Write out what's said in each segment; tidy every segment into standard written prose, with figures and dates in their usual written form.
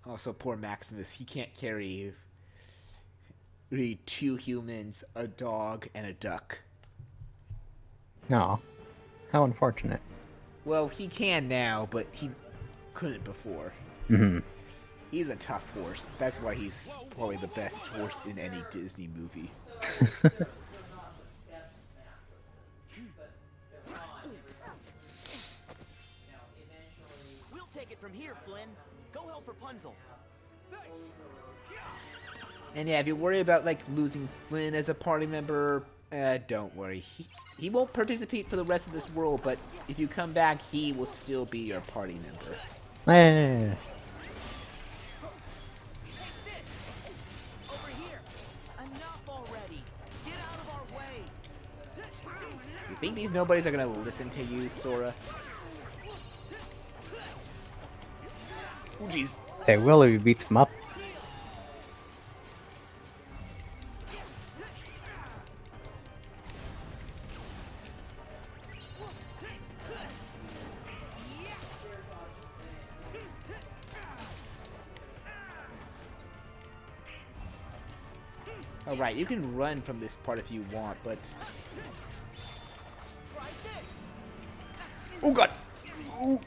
Also, poor Maximus. He can't carry really two humans, a dog, and a duck. No. How unfortunate. Well, he can now, but he couldn't before. Mm-hmm. He's a tough horse. That's why he's probably the best horse in any Disney movie. We'll take it from here, Flynn. Go help Rapunzel. And yeah, if you worry about like losing Flynn as a party member, don't worry. He won't participate for the rest of this world, but if you come back, he will still be your party member. Eh. Over here. Enough already. Get out of our way. You think these nobodies are gonna listen to you, Sora? Oh jeez. They will if you beat them up. Alright, you can run from this part if you want, but... Oh god! Ooh.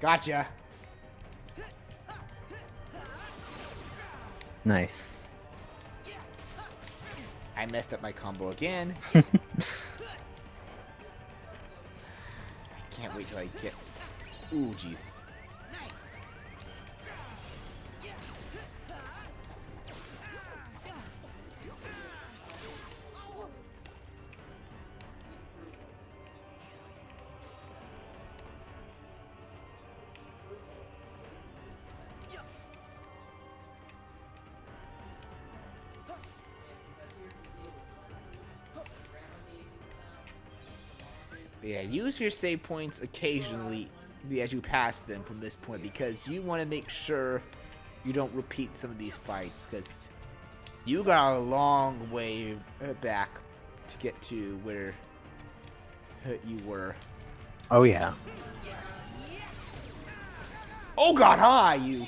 Gotcha! Nice. I messed up my combo again. I can't wait till I get... Ooh, jeez. Yeah, use your save points occasionally as you pass them from this point because you want to make sure you don't repeat some of these fights because you got a long way back to get to where you were. Oh yeah. Oh god, hi you!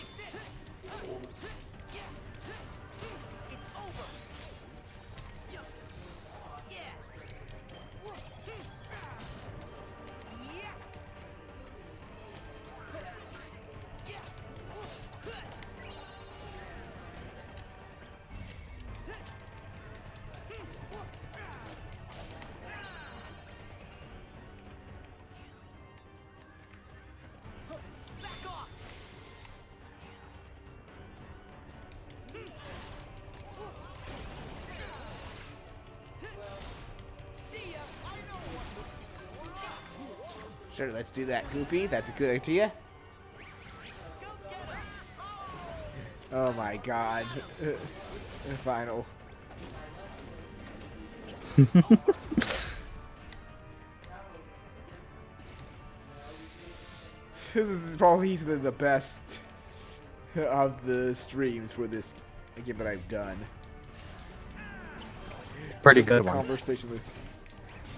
Sure, let's do that, Goofy. That's a good idea. Oh my god. Final. This is probably the best of the streams for this game that I've done. It's a pretty Just good the one. conversation with...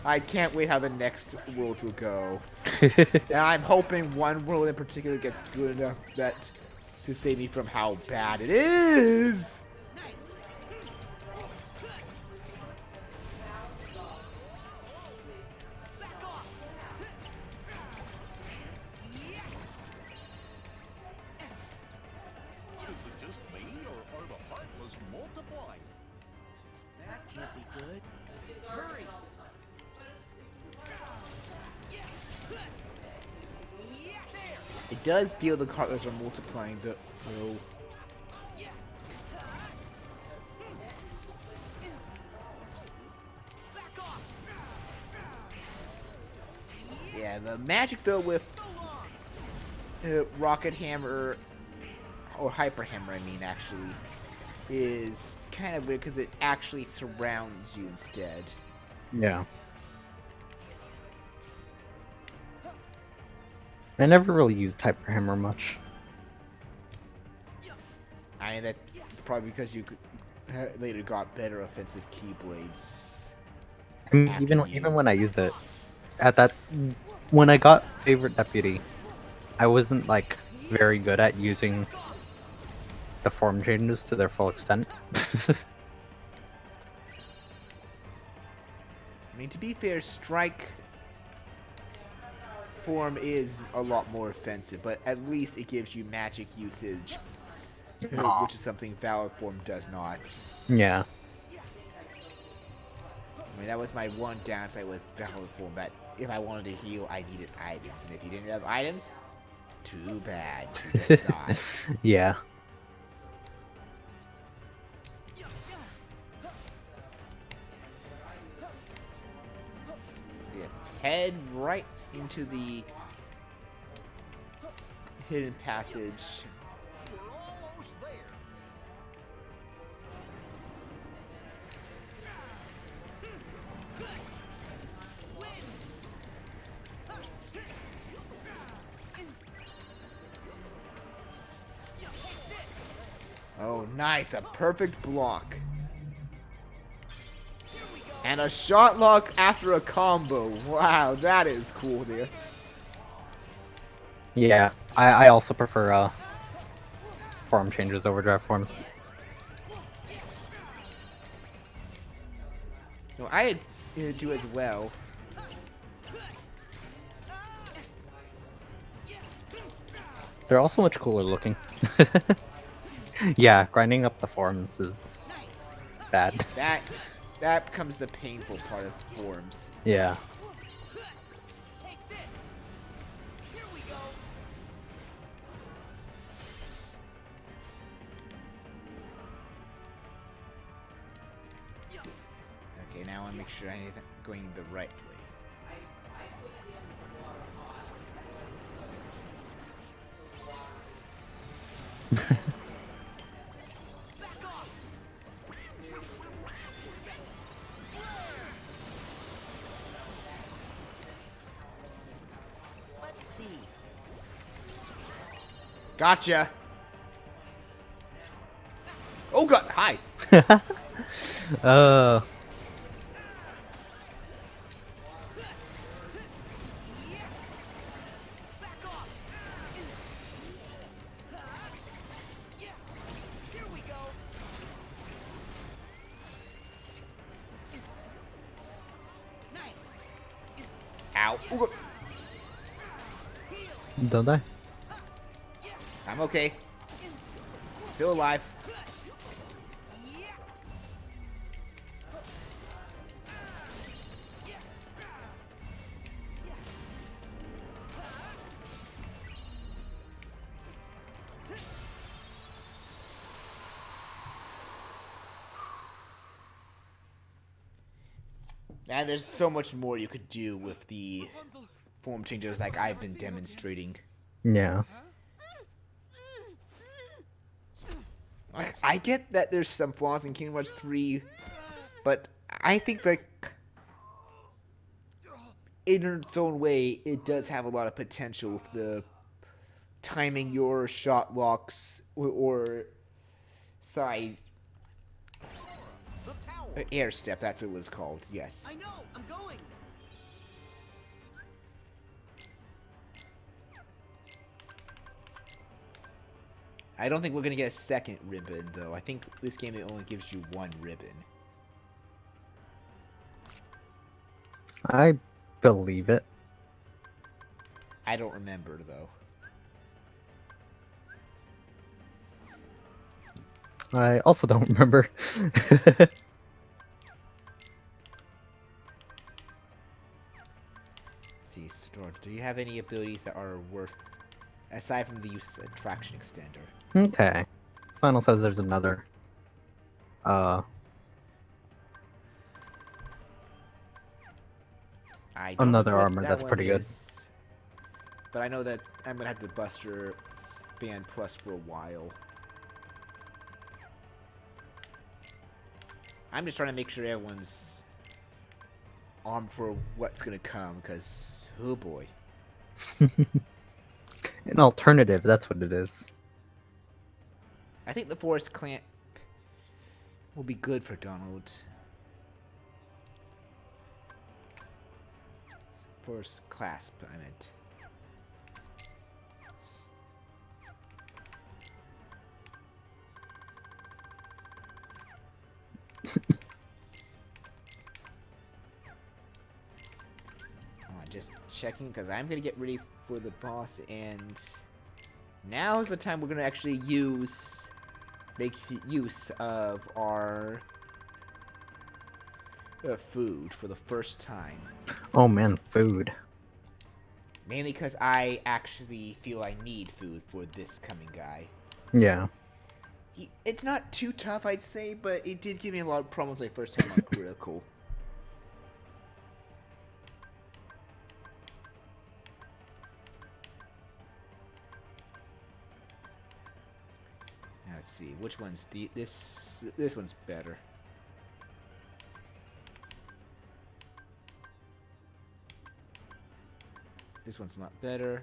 I can't wait how the next world will go. And I'm hoping one world in particular gets good enough that to save me from how bad it is. Is it just me, or are the heartless multiplying? That can't be good. Hurry. It does feel the Heartless are multiplying, though. Yeah, the magic though with Rocket Hammer, or Hyper Hammer, I mean, actually, is kind of weird because it actually surrounds you instead. Yeah. I never really used Hyper Hammer much. I mean, that's probably because you later got better offensive keyblades. I mean, after even you. even when I use it, at that when I got favorite deputy, I wasn't like very good at using the form changes to their full extent. I mean, to be fair, strike form is a lot more offensive, but at least it gives you magic usage, which is something Valor form does not. Yeah. I mean, that was my one downside with Valor form, that if I wanted to heal, I needed items, and if you didn't have items, too bad, you just die. Yeah. Yeah, head right into the hidden passage. We're almost there. Oh, nice, a perfect block. And a shot lock after a combo. Wow, that is cool there. Yeah. I also prefer form changes over drive forms. No, I do as well. They're also much cooler looking. Yeah, grinding up the forms is bad. That becomes the painful part of forms. Yeah. Okay, now I want to make sure I'm going the right way. Let's see. Gotcha. Oh god, hi. uh Here we go. Nice. Ow. Oh, god. don't die. I'm okay. Still alive. And there's so much more you could do with the form changes like I've been demonstrating. Yeah. Like, I get that there's some flaws in Kingdom Hearts 3, but I think like in its own way, it does have a lot of potential with the timing your shot locks or side The tower. air step. That's what it was called. Yes. I know. I'm going. I don't think we're gonna get a second ribbon though. I think this game it only gives you one ribbon. I believe it. I don't remember though. I also don't remember. Let's see, Storm, do you have any abilities that are worth aside from the use of attraction extender? Okay. Final says there's another. I don't Another know what armor that that's one pretty good. is, but I know that I'm gonna have the Buster Band Plus for a while. I'm just trying to make sure everyone's armed for what's gonna come, because oh boy. An alternative, that's what it is. I think the Forest Clamp will be good for Donald. First clasp, I meant. Just checking because I'm gonna get ready for the boss, and now is the time we're gonna actually make use of our food for the first time. Oh man, food. Mainly because I actually feel I need food for this coming guy. Yeah. It's not too tough, I'd say, but it did give me a lot of problems my first time on critical. Let's see, which one's this one's better. This one's not better.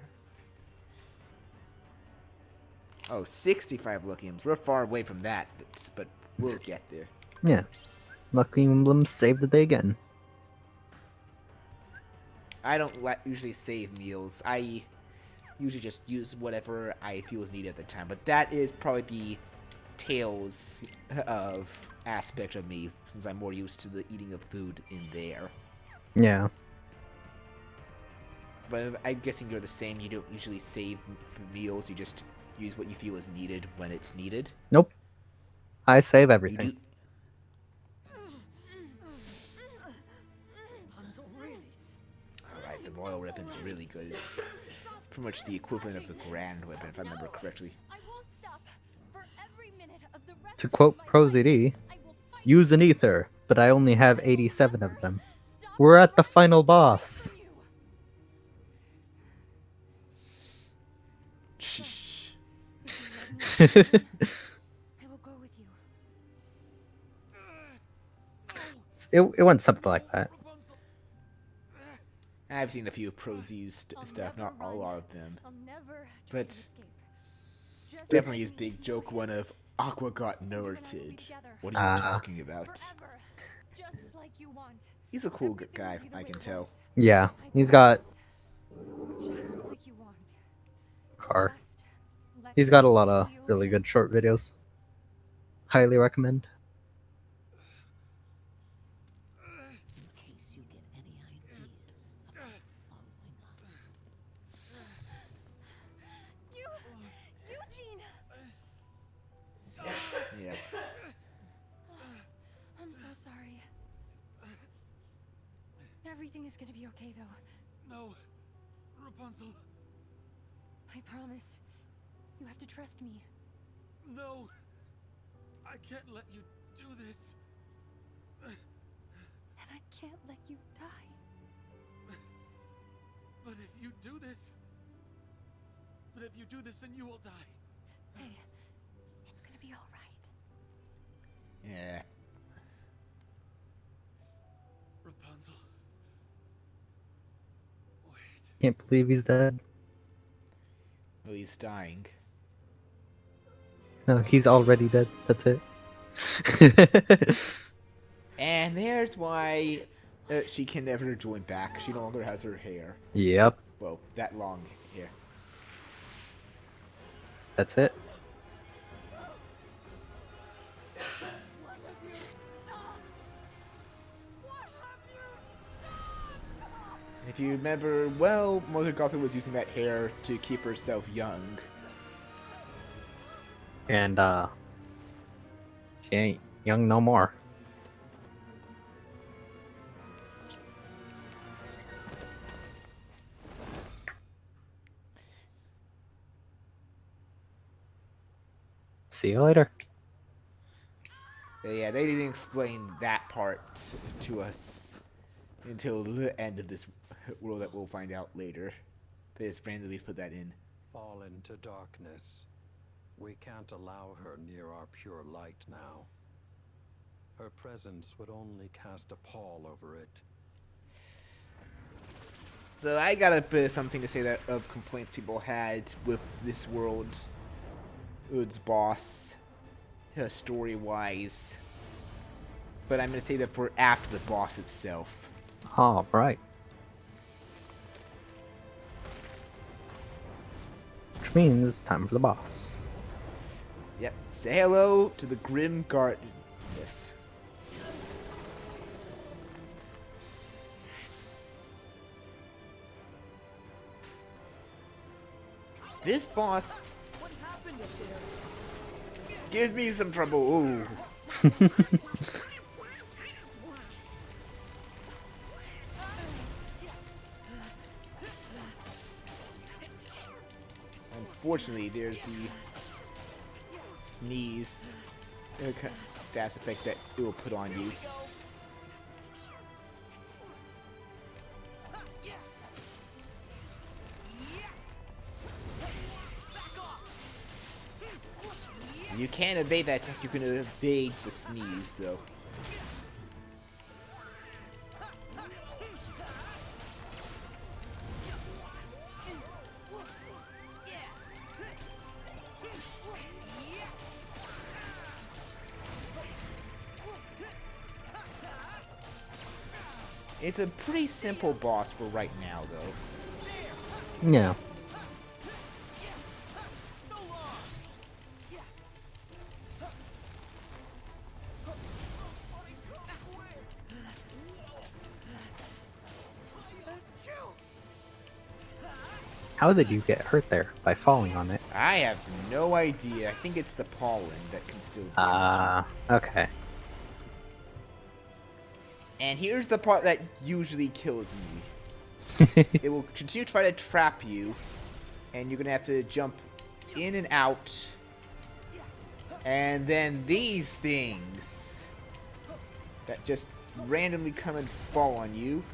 Oh, 65 Lucky Emblems. We're far away from that, but we'll get there. Yeah. Lucky Emblems saved the day again. I don't usually save meals. I usually just use whatever I feel is needed at the time. But that is probably the tails of aspect of me, since I'm more used to the eating of food in there. Yeah. But I'm guessing you're the same. You don't usually save meals. You just use what you feel is needed when it's needed. Nope. I save You everything. do. Alright, the Royal Weapon's really good. It's pretty much the equivalent of the Grand Weapon, if I remember correctly. I won't stop. For every minute of the rest To of quote my life, ProZD, I will fight use an ether, but I only have 87 of them. We're at the final boss. for you. I will go with you. it went something like that. I've seen a few of ProZ's stuff, not a lot of them. I'll never try But to escape. Just definitely his like big you joke one of Aqua got and I will be nerted. together What are you Ah. talking about? forever, just like you want. He's a cool Everything guy, will be the I way can it tell. was. Yeah, I he's got promise. Just like you want. car. Just let He's got a me lot of be you really again. good short videos. Highly recommend. In case you get any ideas about following us. Eugene! Yeah. I'm so sorry. Everything is gonna be okay, though. No, Rapunzel, I promise. You have to trust me. no. I can't let you do this. And I can't let you die. But if you do this, then you will die. Hey, it's gonna be all right. Yeah. Rapunzel. Wait. Can't believe he's dead. Well, he's dying. No, he's already dead. That's it. And there's why she can never join back. She no longer has her hair. Yep, Well, that long hair. that's it. If you remember, well, Mother Gothel was using that hair to keep herself young. And she ain't young no more. See you later. But yeah, they didn't explain that part to us until the end of this world that we'll find out later. They just randomly put that in. Fall into darkness. We can't allow her near our pure light now. Her presence would only cast a pall over it. So I got a bit of something to say that of complaints people had with this world's boss, story-wise. But I'm going to say that for after the boss itself. All right. means it's time for the boss. Yep. Say hello to the Grim Garden. Yes. This boss gives me some trouble. Ooh. Unfortunately, there's the sneeze stats effect that it will put on you. You can evade that attack. You can evade the sneeze, though. It's a pretty simple boss for right now, though. Yeah. How did you get hurt there? By falling on it? I have no idea. I think it's the pollen that can still damage you. Ah, okay. And here's the part that usually kills me. It will continue to try to trap you, and you're gonna have to jump in and out. And then these things that just randomly come and fall on you.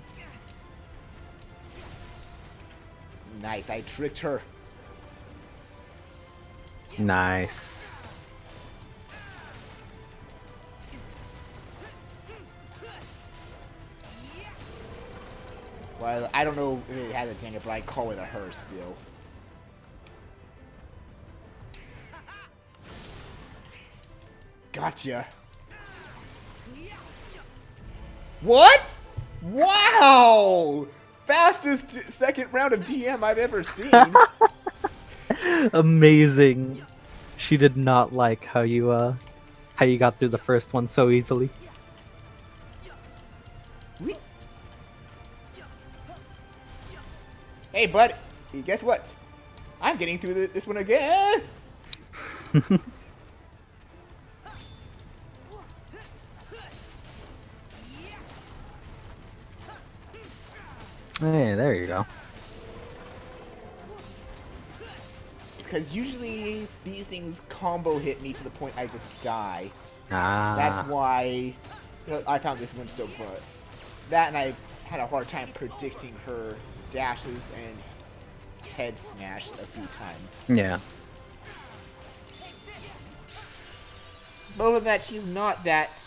Nice, I tricked her. Nice. Well, I don't know if it has a Daniel, but I call it a her still. Gotcha. What? Wow! Fastest second round of DM I've ever seen. Amazing. She did not like how you got through the first one so easily. Whee! Hey, bud. Guess what? I'm getting through this one again. Hey, there you go. Because usually these things combo hit me to the point I just die. Ah. That's why I found this one so fun. That, and I had a hard time predicting her dashes and head smash a few times. Yeah. But other than that, she's not that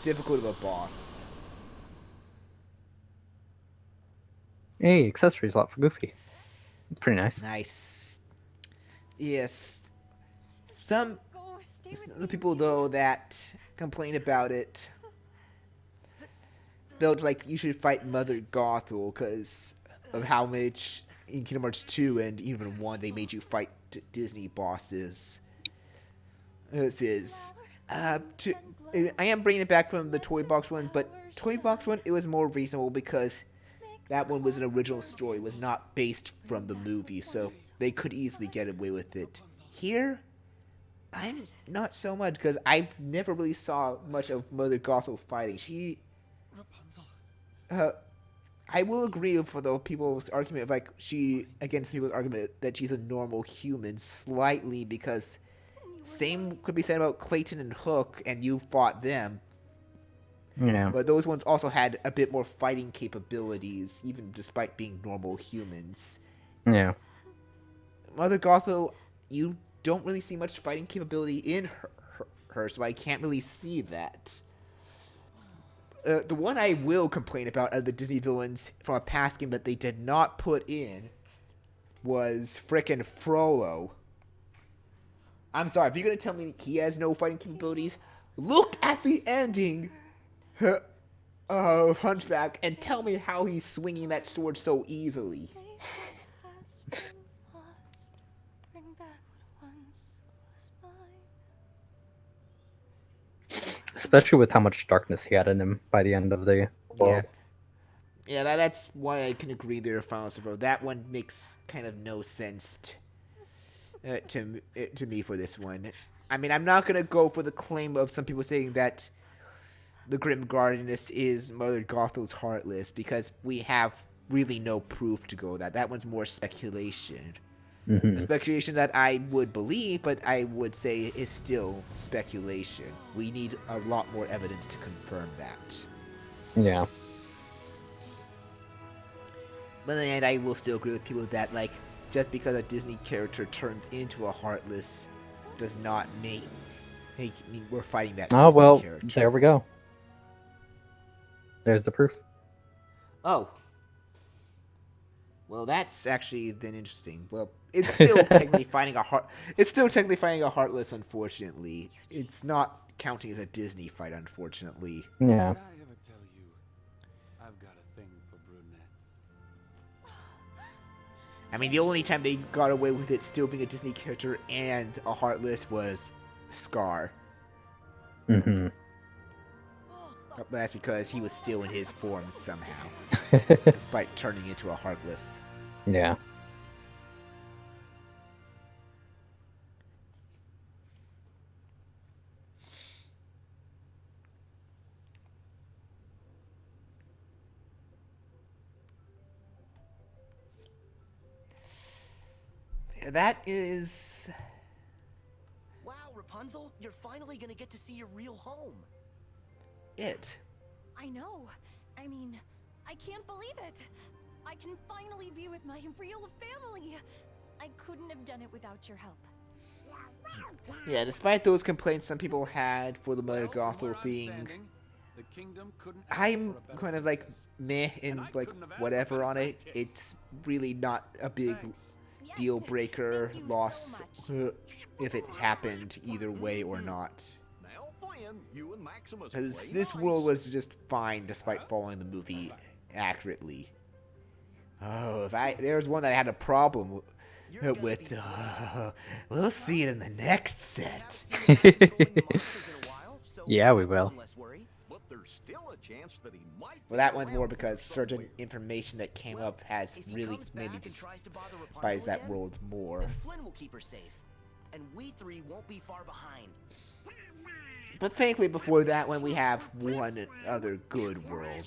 difficult of a boss. Hey, accessories a lot for Goofy. Pretty nice. Nice. Yes. Some Go, stay with the me, people, Jim. though, that complain about it felt like you should fight Mother Gothel because of how much in Kingdom Hearts 2 and even 1 they made you fight Disney bosses. This is... I am bringing it back from the Toy Box one, but Toy Box one, it was more reasonable because that one was an original story, was not based from the movie, so they could easily get away with it. Here, I'm not so much, because I've never really saw much of Mother Gothel fighting. She... I will agree with the people's argument, like, against people's argument that she's a normal human, slightly, because same could be said about Clayton and Hook, and you fought them. Yeah. But those ones also had a bit more fighting capabilities, even despite being normal humans. Yeah. Mother Gothel, you don't really see much fighting capability in her, so I can't really see that. The one I will complain about of the Disney villains from a past game that they did not put in was frickin' Frollo. I'm sorry, if you're gonna tell me he has no fighting capabilities, look at the ending of Hunchback and tell me how he's swinging that sword so easily. Especially with how much darkness he had in him by the end of the world. Yeah, that's why I can agree there, Final Survivor. That one makes kind of no sense to me for this one. I mean, I'm not gonna go for the claim of some people saying that the Grim Guardianess is Mother Gothel's Heartless, because we have really no proof to go with that. That one's more speculation. A speculation that I would believe, but I would say is still speculation. We need a lot more evidence to confirm that. Yeah. But in the end, I will still agree with people that, like, just because a Disney character turns into a Heartless does not mean we're fighting that Oh, Disney well, character. there we go. There's the proof. Oh. Well, that's actually then interesting. Well, it's still technically finding a Heartless, unfortunately. It's not counting as a Disney fight, unfortunately. Yeah. Did I ever tell you I've got a thing for brunettes? I mean, the only time they got away with it still being a Disney character and a Heartless was Scar. Mm-hmm. But that's because he was still in his form somehow, despite turning into a Heartless. Yeah. That is... Wow, Rapunzel, you're finally gonna get to see your real home. it. I know. I mean, I can't believe it. I can finally be with my real family. I couldn't have done it without your help. Yeah, despite those complaints some people had for the Mother Well, from where Gothel I'm thing, standing, the kingdom couldn't ask I'm for a better kind of like princess. meh And and I like couldn't have asked for whatever better on it. sidekicks. It's really not a big Thanks. Yes, deal breaker thank you loss so much. if it happened either way or not. Now, Flynn, you and Maximus Because play this nice. world was just fine despite following the movie accurately. Oh, if there's one that I had a problem You're gonna with, be we'll see it in the next set. Yeah, we will. But there's still a chance that he might. Well, be that one's more around because certain somewhere. information that came up has If he really comes made me back and tries to bother despise Rapunzel that again, world more. then Flynn will keep her safe, and we three won't be far behind. But thankfully, before that one, we have one other good world.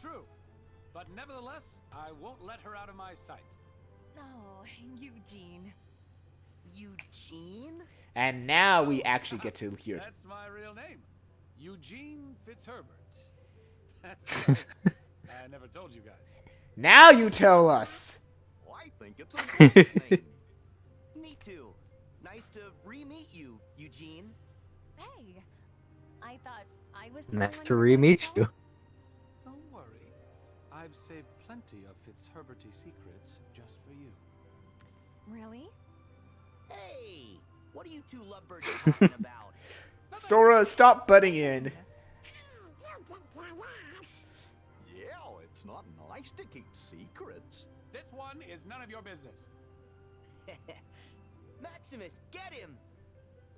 True. But nevertheless, I won't let her out of my sight. Oh, Eugene. Eugene? And now we actually get to hear it. That's my real name. Eugene Fitzherbert. That's right. I never told you guys. Now you tell us! I think it's a great name. Me too. Nice to re-meet you, Eugene. Hey, I thought I was the Nice one to you were re-meet gonna you. Don't worry. I've saved plenty of Fitzherberty secrets just for you. tell? Really? Hey, what are you two lovebirds talking about? Sora, stop butting in. Yeah, it's not nice to keep secrets. This one is none of your business. Maximus, get him!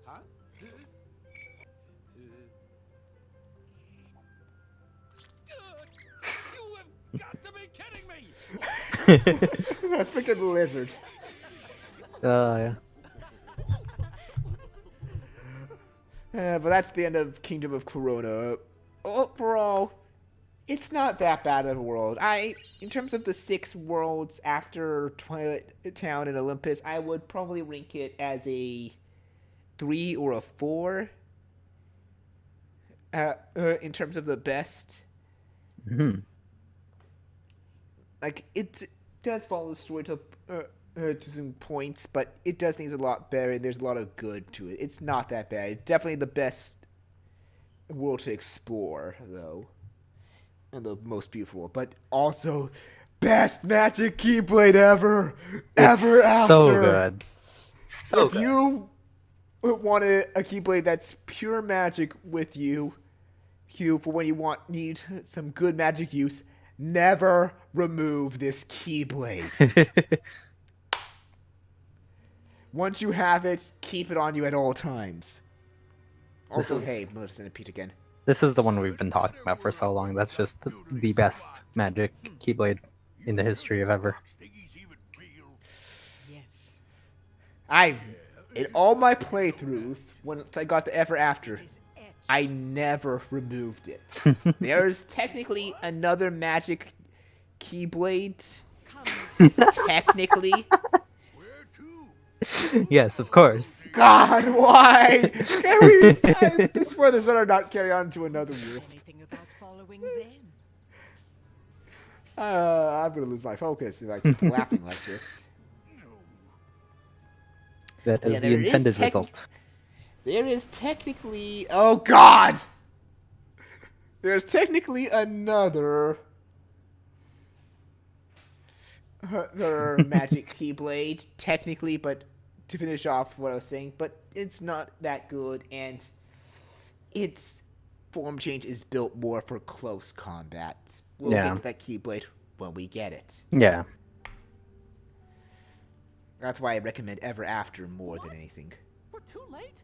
Huh? You have got to be kidding me! That freaking lizard. Yeah. But that's the end of Kingdom of Corona. Overall, it's not that bad of a world. In terms of the 6 worlds after Twilight Town and Olympus, I would probably rank it as a 3 or a 4. In terms of the best. Like, it does follow the story to some points, but it does things a lot better, and there's a lot of good to it. It's not that bad. It's definitely the best world to explore, though. And the most beautiful. But also, best magic Keyblade ever! Ever It's after! so good. So If good. you want a Keyblade that's pure magic with you, for when you need some good magic use, never remove this Keyblade. Once you have it, keep it on you at all times. Also, is- hey, Maleficent Pete again. This is the one we've been talking about for so long. That's just the best magic keyblade in the history of ever. Yes. In all my playthroughs, once I got the Ever After, I never removed it. There's technically another magic keyblade. Technically. Yes, of course. God, why? Can we? I swear this better not carry on to another world. Anything about following them? I'm gonna lose my focus if I keep laughing like this. That is Yeah, the there is intended result. There is technically. Oh God! There's technically another magic keyblade, technically, but to finish off what I was saying, but it's not that good, and its form change is built more for close combat. We'll Yeah. get to that keyblade when we get it. Yeah. That's why I recommend Ever After more than anything. We're too late?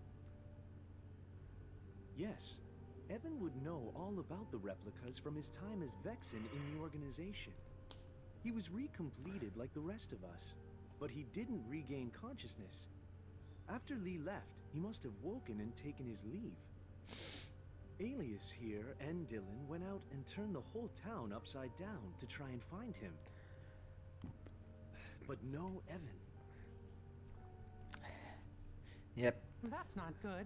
Yes. Evan would know all about the replicas from his time as Vexen in the organization. He was recompleted like the rest of us, but he didn't regain consciousness. After Lee left, he must have woken and taken his leave. Alias here and Dylan went out and turned the whole town upside down to try and find him. But no Evan. Yep. That's not good.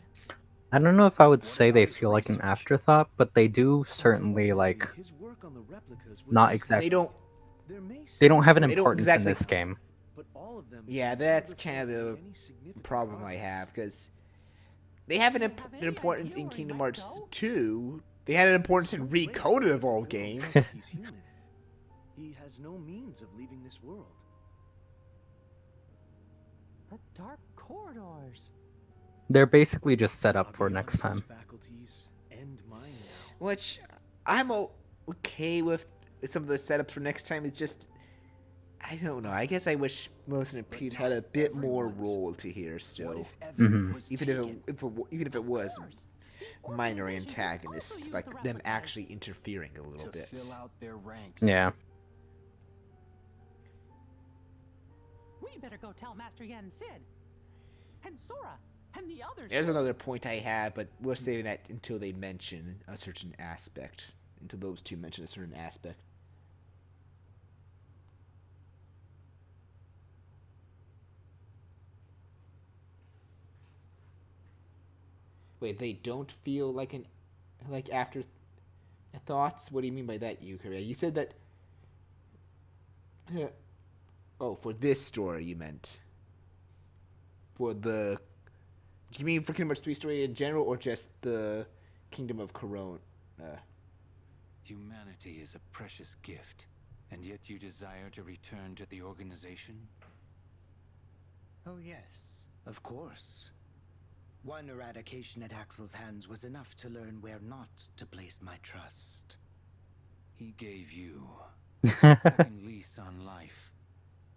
I don't know if I would say they feel like an afterthought, but they do certainly like His work on the replicas was not exactly. There may They don't have an They don't importance in exactly- this game. but all of them Yeah, never that's kind of made the any significant problem I progress. have, because they have an have any importance idea in where he Kingdom might Hearts go? 2. They had an importance in Recoded of all games. He's human. He has no means of leaving this world. The dark corridors. They're basically just set up for Aviana's next time. faculties and mine now. Which I'm okay with some of the setups for next time. It's just, I don't know. I guess I wish Melissa and Pete had a bit more role to here still. Even if it was minor antagonists, like them actually interfering a little bit. Yeah. We better go tell Master Yen and Sid. And Sora. And the others. There's another point I have, but we're saving that until they mention a certain aspect. Until those two mention a certain aspect. Wait, they don't feel like after thoughts? What do you mean by that, Yukari? You said that. Oh, for this story you meant. For the. Do you mean for Kingdom Hearts 3 story in general, or just the Kingdom of Corona? Humanity is a precious gift, and yet you desire to return to the organization? Oh yes, of course. One eradication at Axel's hands was enough to learn where not to place my trust. He gave you a second lease on life.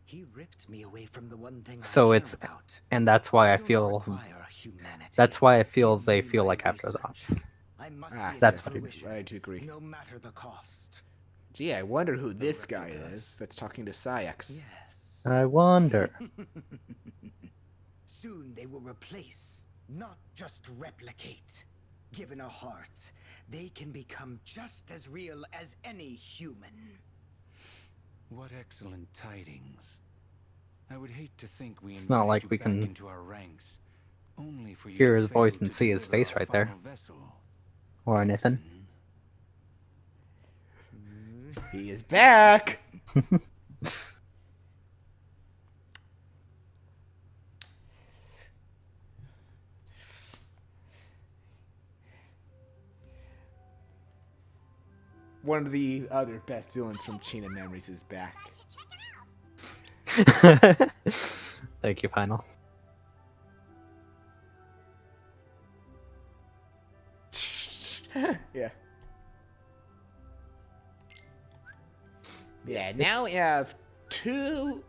He ripped me away from the one thing So I it's, care about. and that's why I I don't feel, require humanity. that's why I feel Give they me feel my like research. afterthoughts. I must Ah, see it that's to what I mean. fruition, I do agree. no matter the cost. Gee, I wonder who this guy is that's talking to Sayax. Yes. I wonder. Soon they will replace, not just replicate. Given a heart, they can become just as real as any human. What excellent tidings. I would hate to think we It's not invited like you we back can into our ranks, only for you hear to his fail voice and to see his deliver face our right there. final vessel. Or anything. He is back! One of the other best villains from Chain of Memories is back. Thank you, Final. Yeah. Yeah, now we have two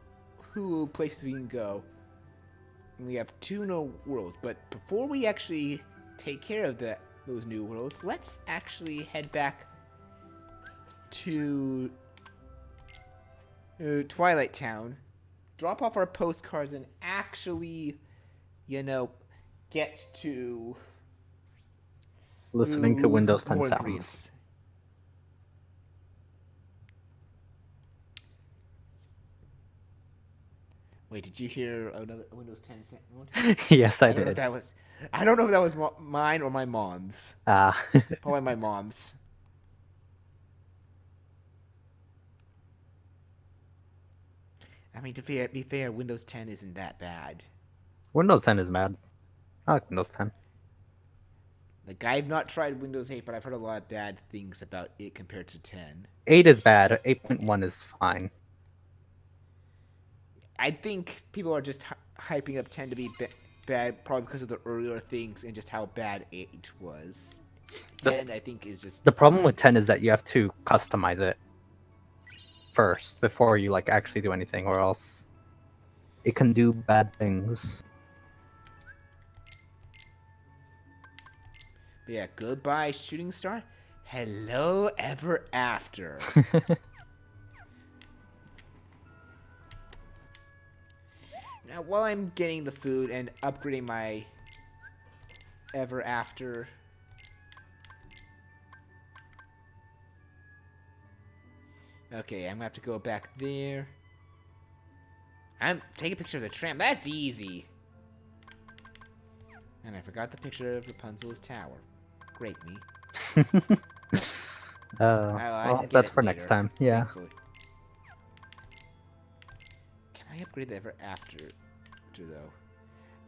places we can go. And we have two no worlds. But before we actually take care of those new worlds, let's actually head back to Twilight Town, drop off our postcards, and actually, get to Listening to Windows 10 more sounds. ingredients. Wait, did you hear another Windows 10 sound? Yes, I don't know if did. that was. I don't know if that was mine or my mom's. Ah. Probably my mom's. I mean, to be fair, Windows 10 isn't that bad. Windows 10 is mad. I like Windows 10. Like, I've not tried Windows 8, but I've heard a lot of bad things about it compared to 10. 8 is bad. 8.1 is fine. I think people are just hyping up 10 to be bad, probably because of the earlier things and just how bad 8 was. 10, I think, is just... The problem with 10 is that you have to customize it first before you like actually do anything, or else it can do bad things. But yeah, goodbye, Shooting Star. Hello, Ever After. Now, while I'm getting the food and upgrading my Ever After, okay, I'm gonna have to go back there. Take a picture of the tram. That's easy. And I forgot the picture of Rapunzel's tower. Great me. Well, that's for next time. Yeah. Thankfully. Can I upgrade the Ever After, though?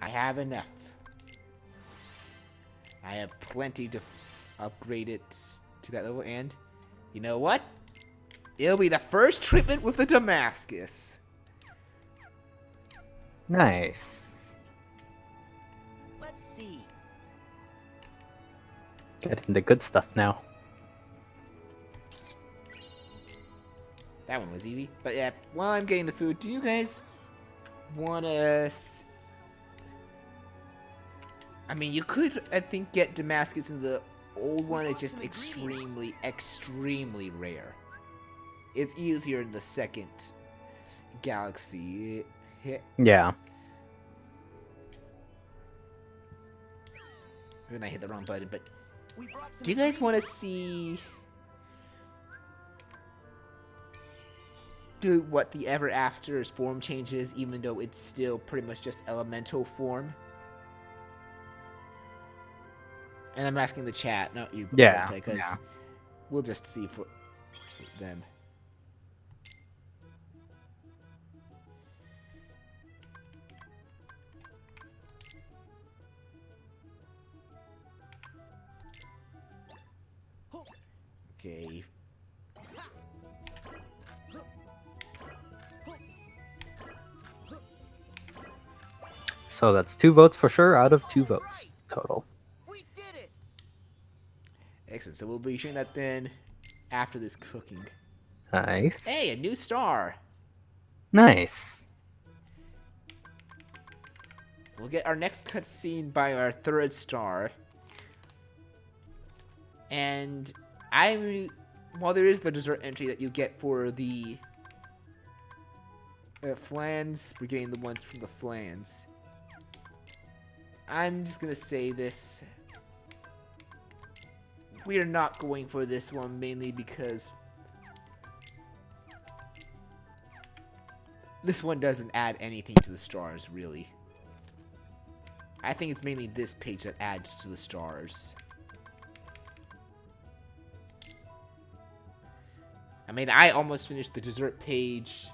I have enough. I have plenty to upgrade it to that level, and you know what? It'll be the first treatment with the Damascus. Nice. Let's see. Getting the good stuff now. That one was easy. But yeah, while I'm getting the food, do you guys want to... I mean, you could, I think, get Damascus in the old one. It's just extremely, extremely rare. It's easier in the second galaxy. Yeah. And I hit the wrong button, but... Do you guys want to see... what the Ever After's form changes, even though it's still pretty much just elemental form? And I'm asking the chat, not you. Yeah, Because yeah. we'll just see for them. Okay. So that's 2 votes for sure out of 2 votes total. We did it. Excellent. So we'll be showing that then after this cooking. Nice. Hey, a new star. Nice. We'll get our next cutscene by our 3rd star. And while there is the dessert entry that you get for the flans, we're getting the ones from the flans. I'm just gonna say this. We are not going for this one mainly because this one doesn't add anything to the stars, really. I think it's mainly this page that adds to the stars. I mean, I almost finished the dessert page.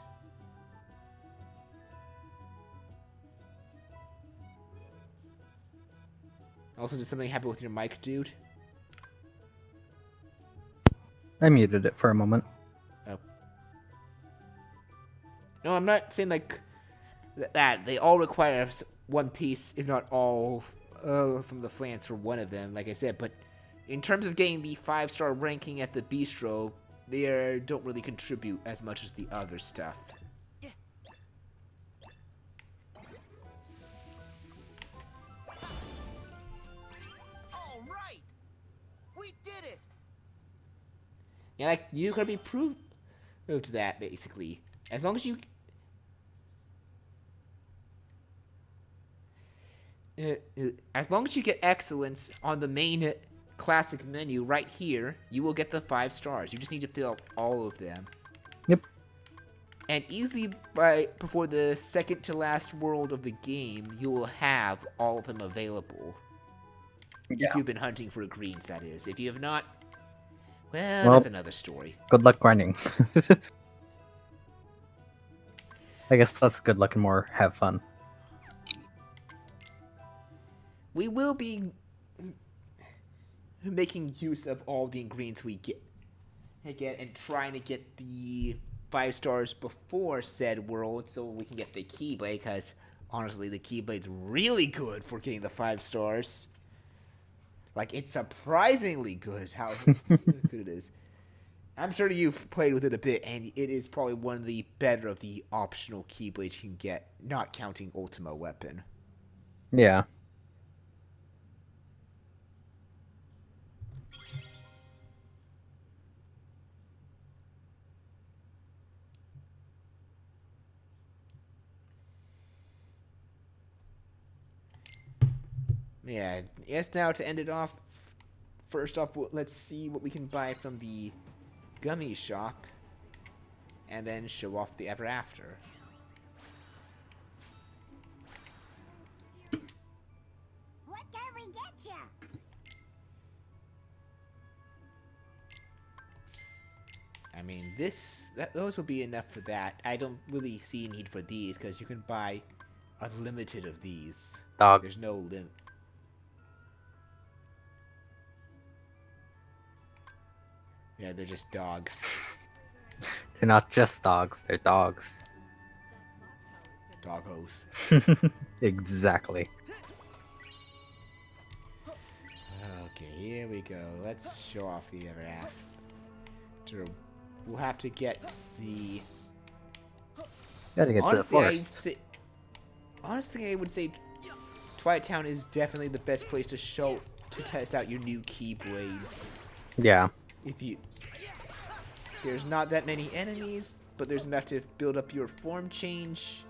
Also, did something happen with your mic, dude? I muted it for a moment. Oh. No, I'm not saying like that. They all require one piece, if not all, from the flans for one of them, like I said. But in terms of getting the 5-star ranking at the bistro, they don't really contribute as much as the other stuff. And like you gotta be proved to that basically. As long as you as long as you get excellence on the main classic menu right here, you will get the 5 stars. You just need to fill out all of them. Yep. And easily before the second to last world of the game, you will have all of them available. Yeah. If you've been hunting for greens, that is. If you have not, well, that's another story. Good luck grinding. I guess that's good luck and more have fun. We will be making use of all the ingredients we get and trying to get the 5 stars before said world so we can get the Keyblade, because honestly the Keyblade's really good for getting the 5 stars. Like, it's surprisingly good how good it is. I'm sure you've played with it a bit, and it is probably one of the better of the optional Keyblades you can get, not counting Ultima Weapon. Yeah. Yeah, yes, now to end it off, first off, let's see what we can buy from the gummy shop, and then show off the Ever After. What can we get you? I mean, those will be enough for that. I don't really see a need for these, because you can buy unlimited of these. Dog. There's no limit. Yeah, they're just dogs. They're not just dogs, they're dogs. Doggos. Exactly. Okay, here we go. Let's show off the Ever After. We'll have to get the... Gotta get to the forest. Honestly, I would say Twilight Town is definitely the best place to test out your new Keyblades. Yeah. There's not that many enemies, but there's enough to build up your form change.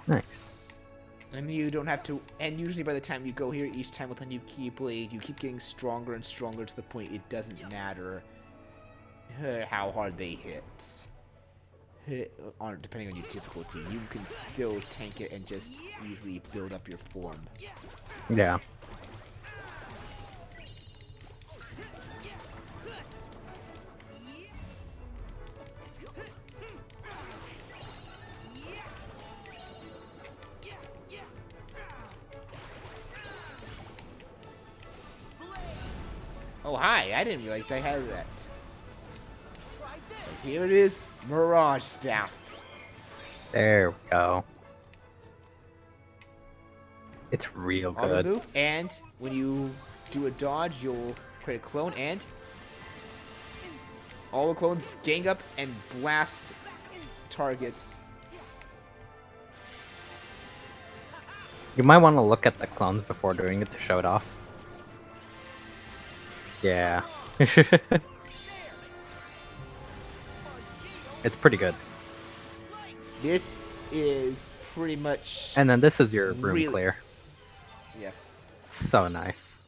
Nice. And you don't have to, and usually by the time you go here, each time with a new Keyblade, you keep getting stronger and stronger to the point it doesn't matter how hard they hit, depending on your difficulty. You can still tank it and just easily build up your form. Yeah. Oh, hi! I didn't realize I had that. So here it is, Mirage Staff. There we go. It's real Auto good. move, and when you do a dodge, you'll create a clone, and all the clones gang up and blast targets. You might want to look at the clones before doing it to show it off. Yeah. It's pretty good. This is pretty much... And then this is your room really clear. Yeah. It's so nice.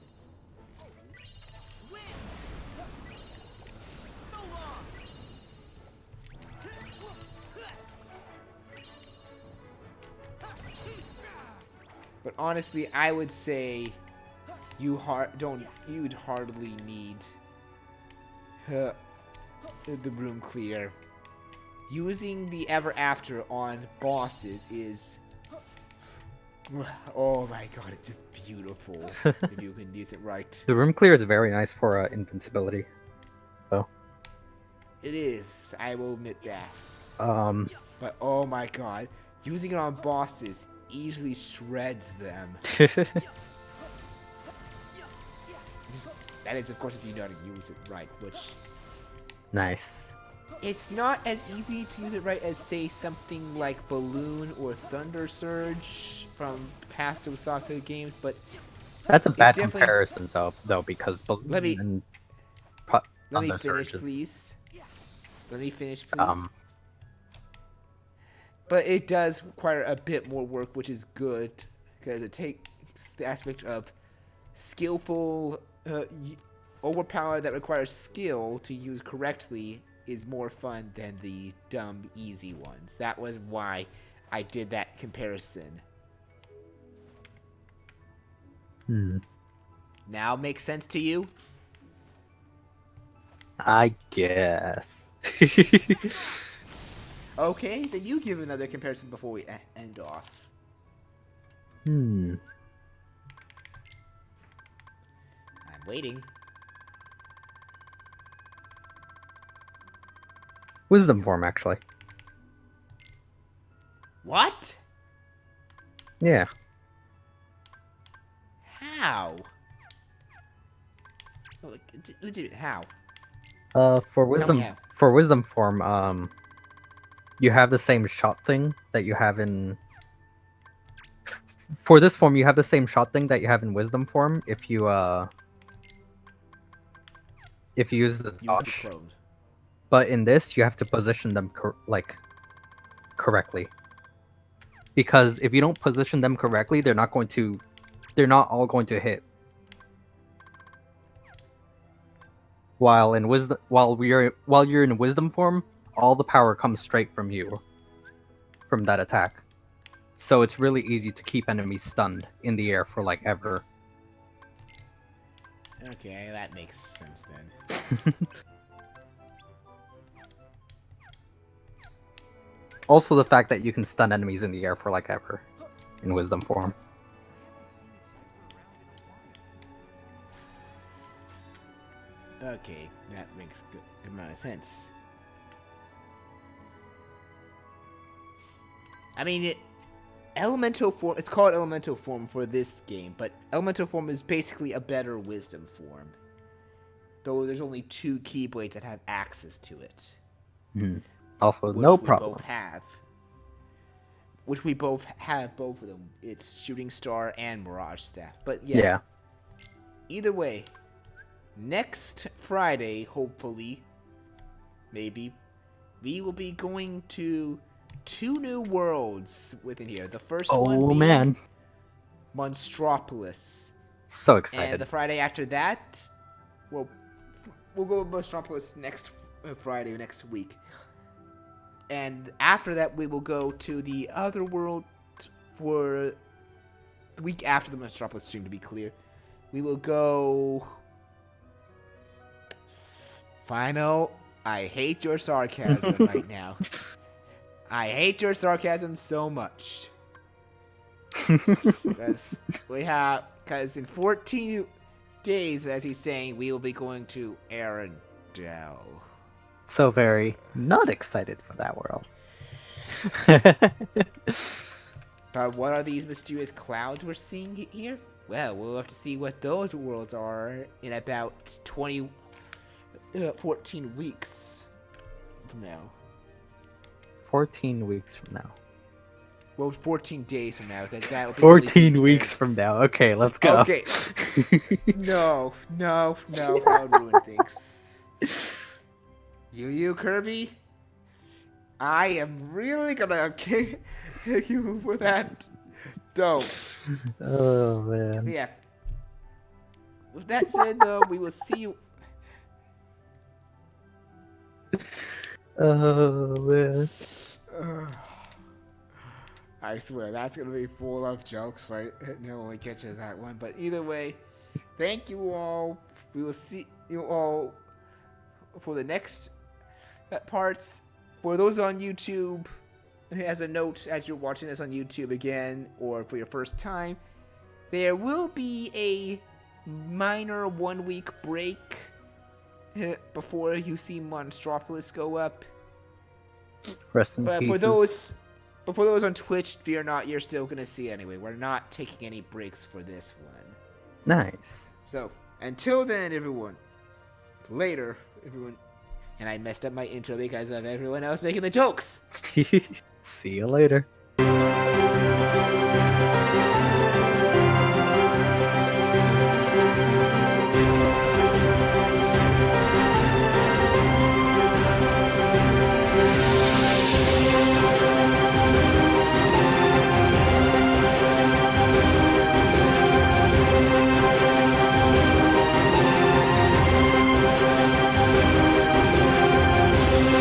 But honestly, I would say you'd hardly need the room clear. Using the Ever After on bosses is, oh my god, it's just beautiful if you can use it right. The room clear is very nice for invincibility. Oh. It is, I will admit that. But oh my god, using it on bosses easily shreds them. That is, of course, if you know how to use it right, which... Nice. it's not as easy to use it right as, say, something like Balloon or Thunder Surge from past Osaka games, but That's a it bad definitely... comparison, though, because Let me Balloon and let me Thunder finish, Surge is, please. Let me finish, please. um, But it does require a bit more work, which is good, because it takes the aspect of skillful, overpower that requires skill to use correctly is more fun than the dumb, easy ones. That was why I did that comparison. Now makes sense to you? I guess. Okay, then you give another comparison before we end off. Hmm. I'm waiting. Wisdom form, actually. What? Yeah. How? Oh, legit, how? For Tell me wisdom form, you have the same shot thing that you have in. For this form, you have the same shot thing that you have in wisdom form. If you use the dodge, but in this, you have to position them correctly. Because if you don't position them correctly, they're not all going to hit. While you're in wisdom form, all the power comes straight from you, from that attack. So it's really easy to keep enemies stunned in the air for like ever. Okay, that makes sense then. Also, the fact that you can stun enemies in the air for like ever in wisdom form. Okay, that makes good amount of sense. I mean, elemental form. It's called elemental form for this game, but elemental form is basically a better wisdom form. Though there's only 2 keyblades that have access to it. Also, which no we problem. both have. Which we both have, both of them. It's Shooting Star and Mirage Staff. But yeah. Either way, next Friday, hopefully, maybe, we will be going to 2 new worlds within here. The first one being man. Monstropolis. So excited. And the Friday after that, we'll go with Monstropolis next Friday, next week. And after that, we will go to the other world for the week after the Monstropolis stream, to be clear. We will go... Final, I hate your sarcasm right now. I hate your sarcasm so much. Because in 14 days, as he's saying, we will be going to Arendelle. So very not excited for that world. But what are these mysterious clouds we're seeing here? Well, we'll have to see what those worlds are in about 14 weeks from now. 14 weeks from now. Well, 14 days from now. That will be 14 really weeks from now. Okay, let's go. Okay. No, I'll ruin things. You, Kirby? I am really gonna kick you for that. Don't. Oh, man. Yeah. With that said, though, we will see you. Oh, man. I swear, that's gonna be full of jokes, right? No one catches that one. But either way, thank you all. We will see you all for the next parts. For those on YouTube, as a note, as you're watching this on YouTube again, or for your first time, there will be a minor 1-week break before you see Monstropolis go up. Rest in but pieces. For those on Twitch, fear not, you're still gonna see it anyway. We're not taking any breaks for this one. Nice. So, until then, everyone. Later, everyone. And I messed up my intro because of everyone else making the jokes. See you later.